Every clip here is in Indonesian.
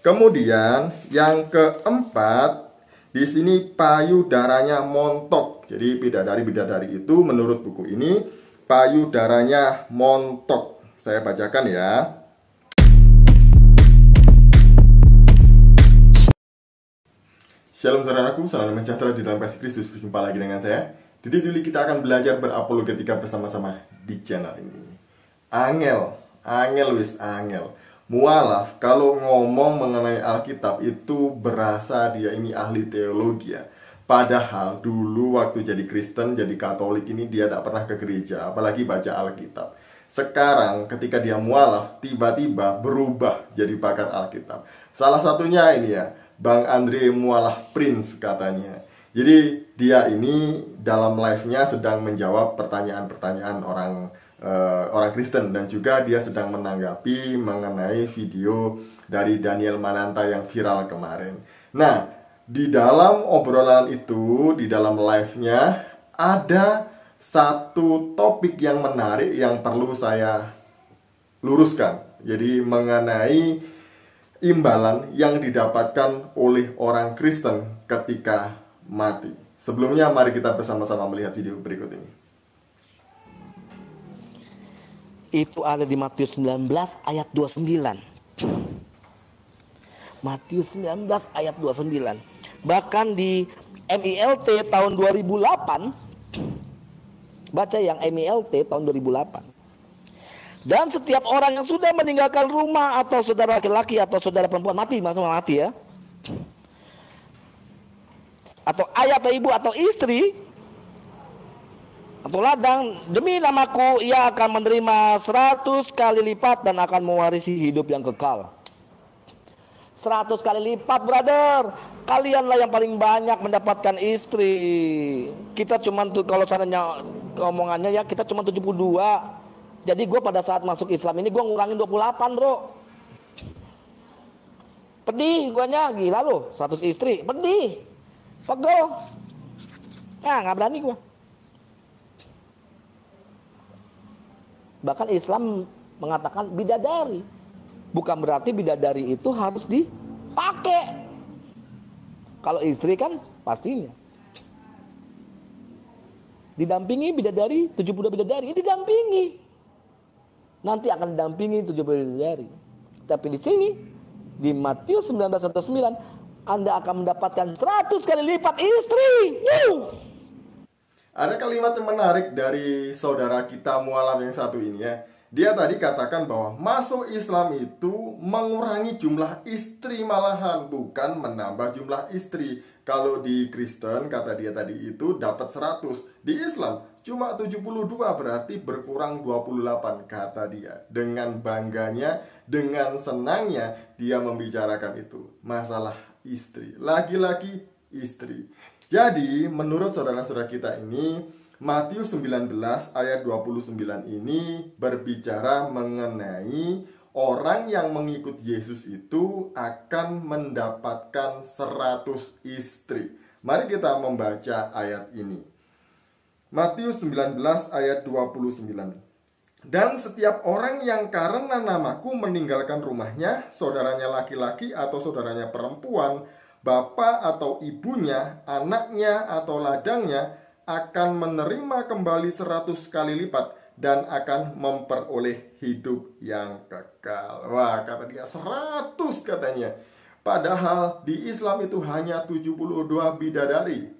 Kemudian yang keempat, di sini payudaranya montok. Jadi bidadari-bidadari itu menurut buku ini payudaranya montok. Saya bacakan ya. Shalom saudaraku, salam sejahtera di dalam kasih Kristus. Berjumpa lagi dengan saya. Jadi dulu kita akan belajar berapologetika bersama-sama di channel ini. Angel. Mualaf kalau ngomong mengenai Alkitab itu berasa dia ini ahli teologi ya. Padahal dulu waktu jadi Kristen, jadi Katolik ini dia tak pernah ke gereja, apalagi baca Alkitab. Sekarang ketika dia mualaf, tiba-tiba berubah jadi pakar Alkitab. Salah satunya ini ya, Bang Andre Mualaf Prince katanya. Jadi dia ini dalam live-nya sedang menjawab pertanyaan-pertanyaan orang Kristen, dan juga dia sedang menanggapi mengenai video dari Daniel Mananta yang viral kemarin. Nah, di dalam obrolan itu, di dalam live-nya ada satu topik yang menarik yang perlu saya luruskan. Jadi mengenai imbalan yang didapatkan oleh orang Kristen ketika mati. Sebelumnya mari kita bersama-sama melihat video berikut ini. Itu ada di Matius 19 ayat 29. Matius 19 ayat 29. Bahkan di MILT tahun 2008, baca yang MILT tahun 2008. Dan setiap orang yang sudah meninggalkan rumah atau saudara laki-laki atau saudara perempuan mati, maksudnya mati ya, atau ayah atau ibu atau istri atau ladang, demi namaku ia akan menerima 100 kali lipat dan akan mewarisi hidup yang kekal. 100 kali lipat, brother. Kalianlah yang paling banyak mendapatkan istri. Kita cuman tuh, kalau caranya omongannya ya, kita cuma 72. Jadi gue pada saat masuk Islam ini gue ngurangin 28, bro. Pedih guanya, gila lo, 100 istri, pedih, pegel. Nah, nggak berani gue. Bahkan Islam mengatakan bidadari. Bukan berarti bidadari itu harus dipakai. Kalau istri kan pastinya. Didampingi bidadari, 72 bidadari, didampingi. Nanti akan didampingi 72 bidadari. Tapi di sini, di Matius 19:9, Anda akan mendapatkan 100 kali lipat istri. Ada kalimat yang menarik dari saudara kita mualaf yang satu ini ya. Dia tadi katakan bahwa masuk Islam itu mengurangi jumlah istri malahan, bukan menambah jumlah istri. Kalau di Kristen, kata dia tadi itu dapat 100. Di Islam cuma 72, berarti berkurang 28, kata dia. Dengan bangganya, dengan senangnya dia membicarakan itu. Masalah istri, lagi-lagi istri. Jadi, menurut saudara-saudara kita ini, Matius 19 ayat 29 ini berbicara mengenai orang yang mengikut Yesus itu akan mendapatkan 100 istri. Mari kita membaca ayat ini. Matius 19 ayat 29. Dan setiap orang yang karena namaku meninggalkan rumahnya, saudaranya laki-laki atau saudaranya perempuan, bapak atau ibunya, anaknya atau ladangnya akan menerima kembali 100 kali lipat dan akan memperoleh hidup yang kekal. Wah, kata dia 100 katanya. Padahal di Islam itu hanya 72 bidadari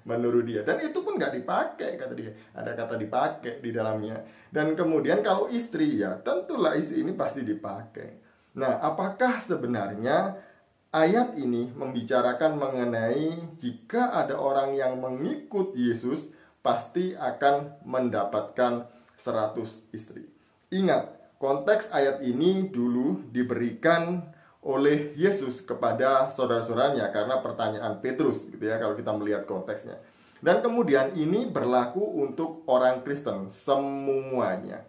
menurut dia. Dan itu pun gak dipakai, kata dia. Ada kata dipakai di dalamnya. Dan kemudian kalau istri, ya tentulah istri ini pasti dipakai. Nah, apakah sebenarnya ayat ini membicarakan mengenai jika ada orang yang mengikut Yesus pasti akan mendapatkan 100 istri. Ingat, konteks ayat ini dulu diberikan oleh Yesus kepada saudara-saudaranya karena pertanyaan Petrus, gitu ya, kalau kita melihat konteksnya. Dan kemudian ini berlaku untuk orang Kristen semuanya.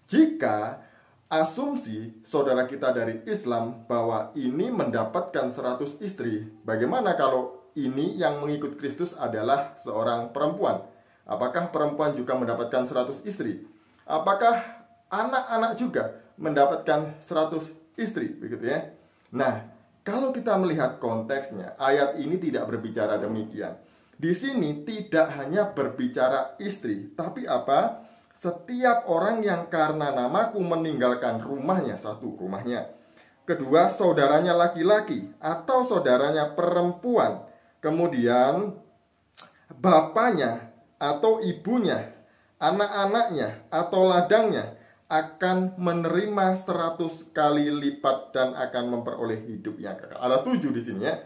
Jika asumsi saudara kita dari Islam bahwa ini mendapatkan 100 istri, bagaimana kalau ini yang mengikut Kristus adalah seorang perempuan? Apakah perempuan juga mendapatkan 100 istri? Apakah anak-anak juga mendapatkan 100 istri? Begitu ya. Nah, Kalau kita melihat konteksnya, ayat ini tidak berbicara demikian. Di sini tidak hanya berbicara istri, tapi apa? Setiap orang yang karena namaku meninggalkan rumahnya, satu, rumahnya. Kedua, saudaranya laki-laki atau saudaranya perempuan. Kemudian, bapaknya atau ibunya, anak-anaknya atau ladangnya akan menerima 100 kali lipat dan akan memperoleh hidup yang kekal. Ada 7 di sini ya.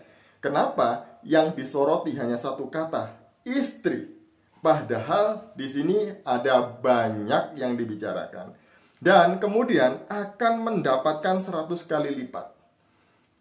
Kenapa yang disoroti hanya satu kata, istri? Padahal di sini ada banyak yang dibicarakan. Dan kemudian akan mendapatkan 100 kali lipat.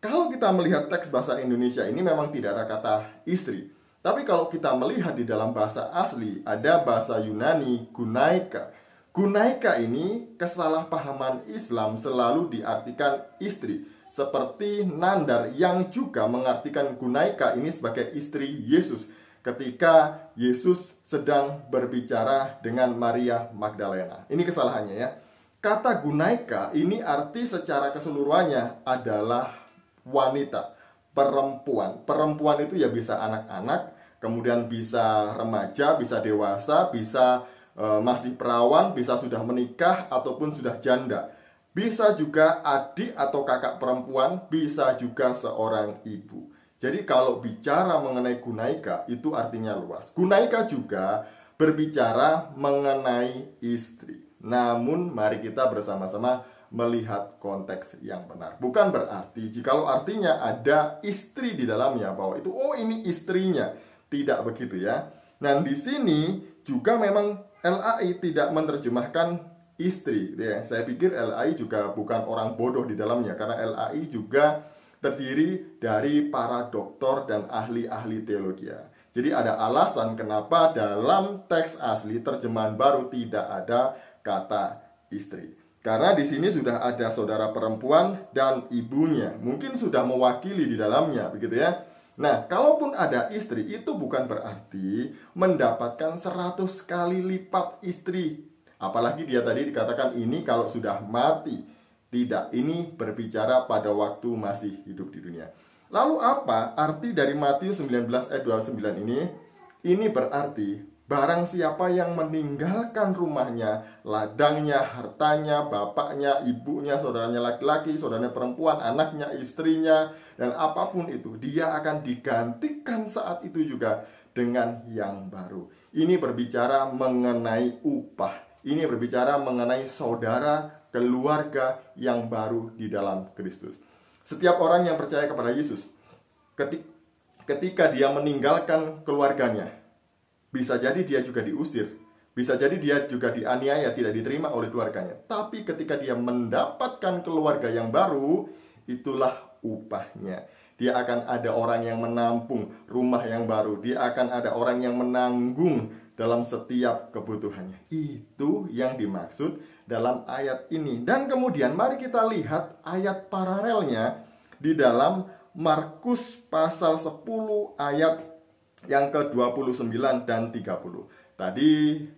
Kalau kita melihat teks bahasa Indonesia ini memang tidak ada kata istri. Tapi kalau kita melihat di dalam bahasa asli, ada bahasa Yunani, gunaika. Gunaika ini kesalahpahaman Islam selalu diartikan istri. Seperti Nandar yang juga mengartikan gunaika ini sebagai istri Yesus ketika Yesus sedang berbicara dengan Maria Magdalena. Ini kesalahannya ya. Kata gunaika ini arti secara keseluruhannya adalah wanita, perempuan. Perempuan itu ya bisa anak-anak, kemudian bisa remaja, bisa dewasa, bisa masih perawan, bisa sudah menikah ataupun sudah janda. Bisa juga adik atau kakak perempuan, bisa juga seorang ibu. Jadi kalau bicara mengenai gunaika itu artinya luas. Gunaika juga berbicara mengenai istri. Namun mari kita bersama-sama melihat konteks yang benar. Bukan berarti jikalau artinya ada istri di dalamnya bahwa itu ini istrinya. Tidak begitu ya. Nah, di sini juga memang LAI tidak menerjemahkan istri gitu ya. Saya pikir LAI juga bukan orang bodoh di dalamnya karena LAI juga terdiri dari para doktor dan ahli-ahli teologi. Jadi ada alasan kenapa dalam teks asli terjemahan baru tidak ada kata istri. Karena di sini sudah ada saudara perempuan dan ibunya. Mungkin sudah mewakili di dalamnya, begitu ya. Nah, kalaupun ada istri, itu bukan berarti mendapatkan 100 kali lipat istri. Apalagi dia tadi dikatakan ini kalau sudah mati. Tidak, ini berbicara pada waktu masih hidup di dunia. Lalu apa arti dari Matius 19 ayat 29 ini? Ini berarti barang siapa yang meninggalkan rumahnya, ladangnya, hartanya, bapaknya, ibunya, saudaranya laki-laki, saudaranya perempuan, anaknya, istrinya, dan apapun itu, dia akan digantikan saat itu juga dengan yang baru. Ini berbicara mengenai upah. Ini berbicara mengenai saudara, keluarga yang baru di dalam Kristus. Setiap orang yang percaya kepada Yesus, ketika dia meninggalkan keluarganya, bisa jadi dia juga diusir, bisa jadi dia juga dianiaya, tidak diterima oleh keluarganya. Tapi ketika dia mendapatkan keluarga yang baru, itulah upahnya. Dia akan ada orang yang menampung rumah yang baru. Dia akan ada orang yang menanggung dalam setiap kebutuhannya. Itu yang dimaksud dalam ayat ini. Dan kemudian mari kita lihat ayat paralelnya di dalam Markus pasal 10 ayat yang ke-29 dan 30. Tadi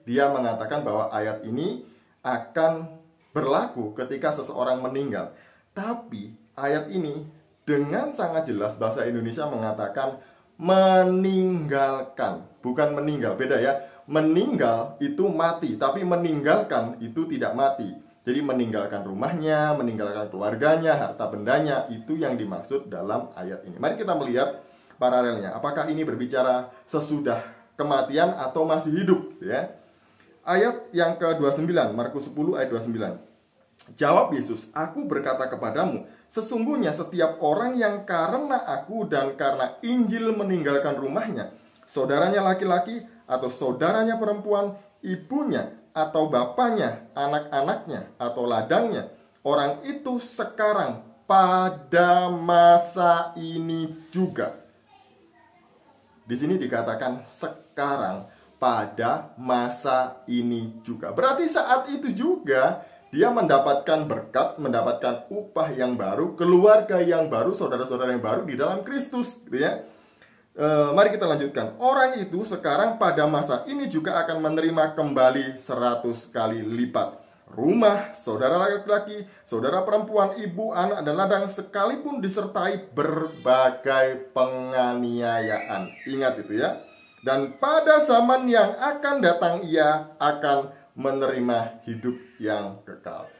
dia mengatakan bahwa ayat ini akan berlaku ketika seseorang meninggal. Tapi ayat ini dengan sangat jelas bahasa Indonesia mengatakan meninggalkan, bukan meninggal, beda ya. Meninggal itu mati, tapi meninggalkan itu tidak mati. Jadi meninggalkan rumahnya, meninggalkan keluarganya, harta bendanya, itu yang dimaksud dalam ayat ini. Mari kita melihat paralelnya. Apakah ini berbicara sesudah kematian atau masih hidup ya? Ayat yang ke-29, Markus 10 ayat 29. Jawab Yesus, "Aku berkata kepadamu, sesungguhnya setiap orang yang karena aku dan karena Injil meninggalkan rumahnya, saudaranya laki-laki atau saudaranya perempuan, ibunya atau bapaknya, anak-anaknya atau ladangnya, orang itu sekarang pada masa ini juga." Di sini dikatakan sekarang pada masa ini juga. Berarti saat itu juga dia mendapatkan berkat, mendapatkan upah yang baru, keluarga yang baru, saudara-saudara yang baru di dalam Kristus, gitu ya. Mari kita lanjutkan. Orang itu sekarang pada masa ini juga akan menerima kembali 100 kali lipat. rumah, saudara laki-laki, saudara perempuan, ibu, anak, dan ladang, sekalipun disertai berbagai penganiayaan. Ingat itu ya. Dan pada zaman yang akan datang ia akan menerima hidup yang kekal.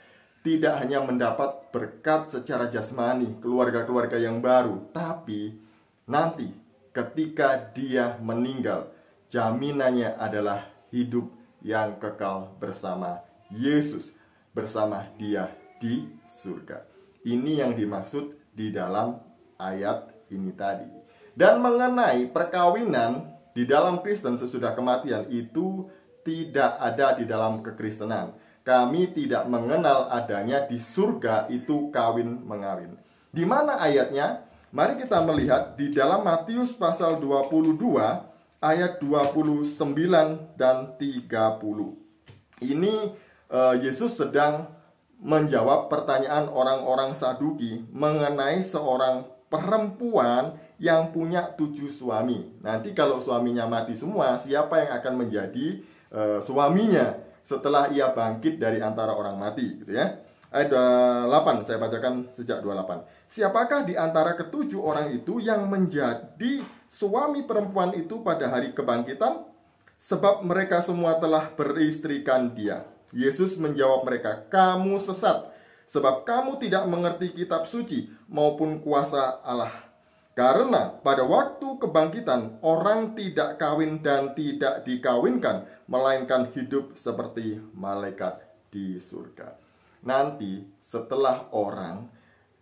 Tidak hanya mendapat berkat secara jasmani, keluarga-keluarga yang baru, tapi nanti ketika dia meninggal, jaminannya adalah hidup yang kekal bersama Yesus, bersama dia di surga. Ini yang dimaksud di dalam ayat ini tadi. Dan mengenai perkawinan di dalam Kristen sesudah kematian, itu tidak ada di dalam kekristenan. Kami tidak mengenal adanya di surga itu kawin mengawin. Di mana ayatnya? Mari kita melihat di dalam Matius pasal 22 ayat 29 dan 30. Ini Yesus sedang menjawab pertanyaan orang-orang Saduki mengenai seorang perempuan yang punya 7 suami. Nanti kalau suaminya mati semua, siapa yang akan menjadi suaminya setelah ia bangkit dari antara orang mati, gitu ya. Ayat 28, saya bacakan sejak 28. Siapakah di antara ke-7 orang itu yang menjadi suami perempuan itu pada hari kebangkitan? Sebab mereka semua telah beristrikan dia. Yesus menjawab mereka, kamu sesat, sebab kamu tidak mengerti kitab suci maupun kuasa Allah. Karena pada waktu kebangkitan orang tidak kawin dan tidak dikawinkan, melainkan hidup seperti malaikat di surga. Nanti setelah orang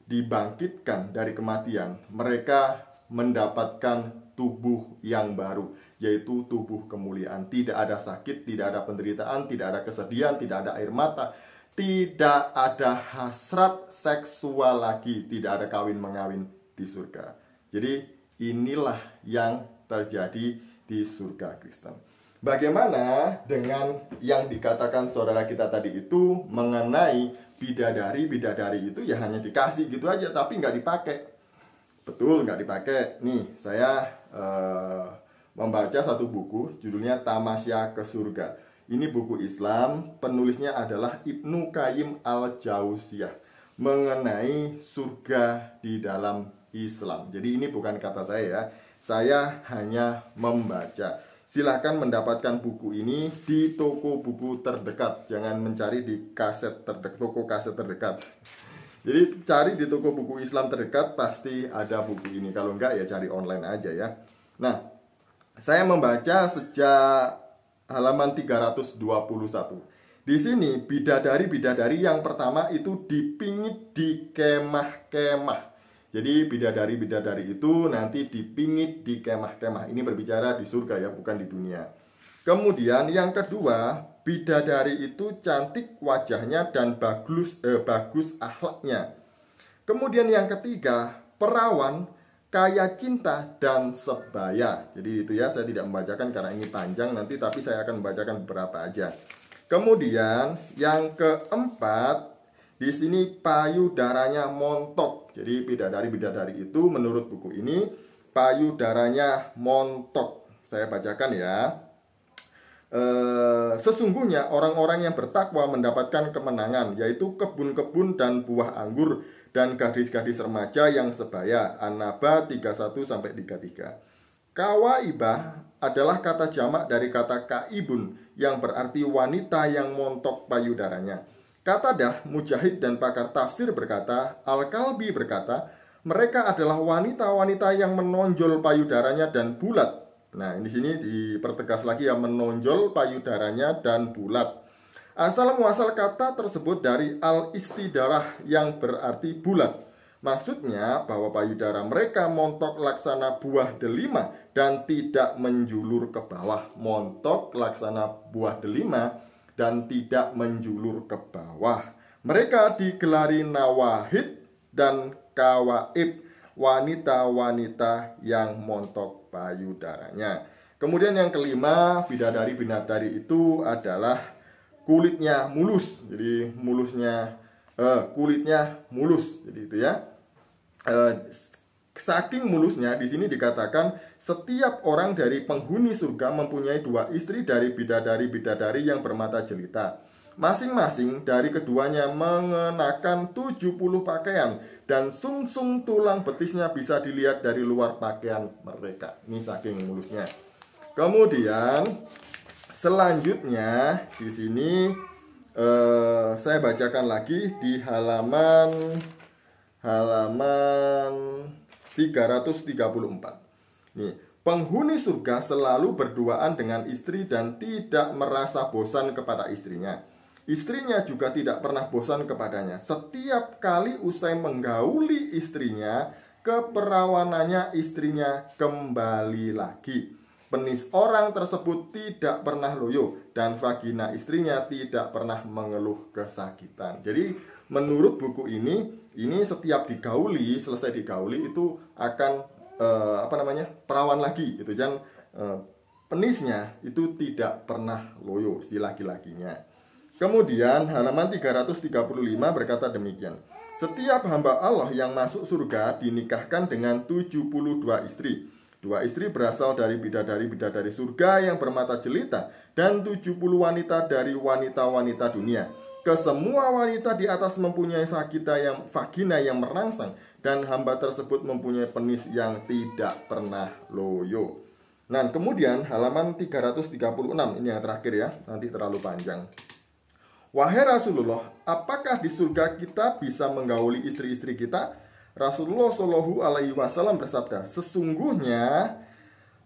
dibangkitkan dari kematian, mereka mendapatkan tubuh yang baru, yaitu tubuh kemuliaan. Tidak ada sakit, tidak ada penderitaan, tidak ada kesedihan, tidak ada air mata, tidak ada hasrat seksual lagi, tidak ada kawin mengawin di surga. Jadi inilah yang terjadi di surga Kristen. Bagaimana dengan yang dikatakan saudara kita tadi itu mengenai bidadari? Bidadari itu ya hanya dikasih gitu aja, tapi nggak dipakai. Betul, nggak dipakai. Nih, saya membaca satu buku, judulnya Tamasya ke Surga. Ini buku Islam, penulisnya adalah Ibnu Qayyim al-Jauziyah, mengenai surga di dalam Islam. Jadi ini bukan kata saya hanya membaca. Silahkan mendapatkan buku ini di toko buku terdekat. Jangan mencari di toko kaset terdekat. Jadi cari di toko buku Islam terdekat, pasti ada buku ini. Kalau enggak ya cari online aja ya. Nah, saya membaca sejak halaman 321. Di sini bidadari-bidadari yang pertama itu dipingit di kemah-kemah. Jadi bidadari-bidadari itu nanti dipingit di kemah-kemah. Ini berbicara di surga ya, bukan di dunia. Kemudian yang kedua, bidadari itu cantik wajahnya dan bagus akhlaknya. Kemudian yang ketiga, perawan, kaya cinta dan sebaya. Jadi itu ya, saya tidak membacakan karena ini panjang nanti, tapi saya akan membacakan beberapa aja. Kemudian yang keempat, di sini payudaranya montok. Jadi bidadari-bidadari itu menurut buku ini payudaranya montok. Saya bacakan ya. Sesungguhnya orang-orang yang bertakwa mendapatkan kemenangan, yaitu kebun-kebun dan buah anggur dan gadis-gadis remaja yang sebaya. An-Naba 31-33. Kawaibah adalah kata jamak dari kata kaibun yang berarti wanita yang montok payudaranya. Katadah, Mujahid dan pakar tafsir berkata, Al-Kalbi berkata, mereka adalah wanita-wanita yang menonjol payudaranya dan bulat. Nah, di sini dipertegas lagi ya, menonjol payudaranya dan bulat. Asal muasal kata tersebut dari al-istidarah yang berarti bulat. Maksudnya bahwa payudara mereka montok laksana buah delima dan tidak menjulur ke bawah. Montok laksana buah delima dan tidak menjulur ke bawah. Mereka digelari nawahid dan kawaib, wanita-wanita yang montok payudaranya. Kemudian yang kelima, bidadari-bidadari itu adalah kulitnya mulus. Jadi kulitnya mulus. Jadi itu ya. Saking mulusnya, di sini dikatakan setiap orang dari penghuni surga mempunyai 2 istri dari bidadari-bidadari yang bermata jelita. Masing-masing dari keduanya mengenakan 70 pakaian, dan sungsung tulang betisnya bisa dilihat dari luar pakaian mereka. Ini saking mulusnya. Kemudian selanjutnya di sini saya bacakan lagi di halaman 334. Nih, penghuni surga selalu berduaan dengan istri dan tidak merasa bosan kepada istrinya. Istrinya juga tidak pernah bosan kepadanya. Setiap kali usai menggauli istrinya, keperawanannya istrinya kembali lagi. Penis orang tersebut tidak pernah loyo, dan vagina istrinya tidak pernah mengeluh kesakitan. Jadi menurut buku ini setiap digauli, selesai digauli itu akan perawan lagi gitu, dan penisnya itu tidak pernah loyo si laki-lakinya. Kemudian halaman 335 berkata demikian. Setiap hamba Allah yang masuk surga dinikahkan dengan 72 istri. 2 istri berasal dari bidadari-bidadari surga yang bermata jelita, dan 70 wanita dari wanita-wanita dunia. Kesemua wanita di atas mempunyai vagina yang merangsang, dan hamba tersebut mempunyai penis yang tidak pernah loyo. Nah, kemudian halaman 336, ini yang terakhir ya, nanti terlalu panjang. Wahai Rasulullah, apakah di surga kita bisa menggauli istri-istri kita? Rasulullah Shallallahu Alaihi Wasallam bersabda, sesungguhnya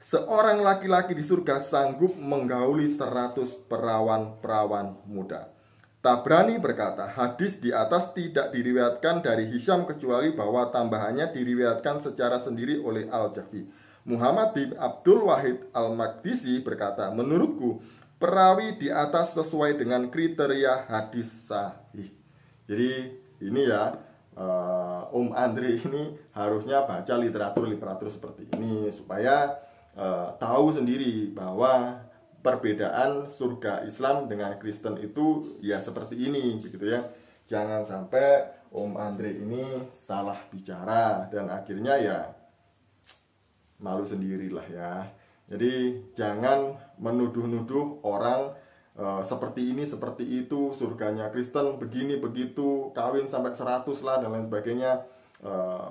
seorang laki-laki di surga sanggup menggauli 100 perawan-perawan muda. Tabrani berkata, hadis di atas tidak diriwayatkan dari Hisham kecuali bahwa tambahannya diriwayatkan secara sendiri oleh Al-Jahfi. Muhammad bin Abdul Wahid Al-Maqdisi berkata, menurutku perawi di atas sesuai dengan kriteria hadis sahih. Jadi ini ya, Andre ini harusnya baca literatur seperti ini supaya tahu sendiri bahwa perbedaan surga Islam dengan Kristen itu ya seperti ini, begitu ya. Jangan sampai Andre ini salah bicara dan akhirnya ya malu sendirilah ya. Jadi jangan menuduh-nuduh orang seperti ini, seperti itu, surganya Kristen begini, begitu, kawin sampai 100 lah dan lain sebagainya.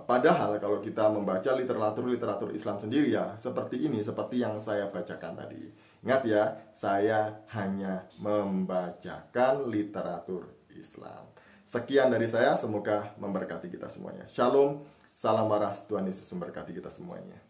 Padahal kalau kita membaca literatur Islam sendiri ya seperti ini, seperti yang saya bacakan tadi. Ingat ya, saya hanya membacakan literatur Islam. Sekian dari saya, semoga memberkati kita semuanya. Shalom, salam waras, Tuhan Yesus memberkati kita semuanya.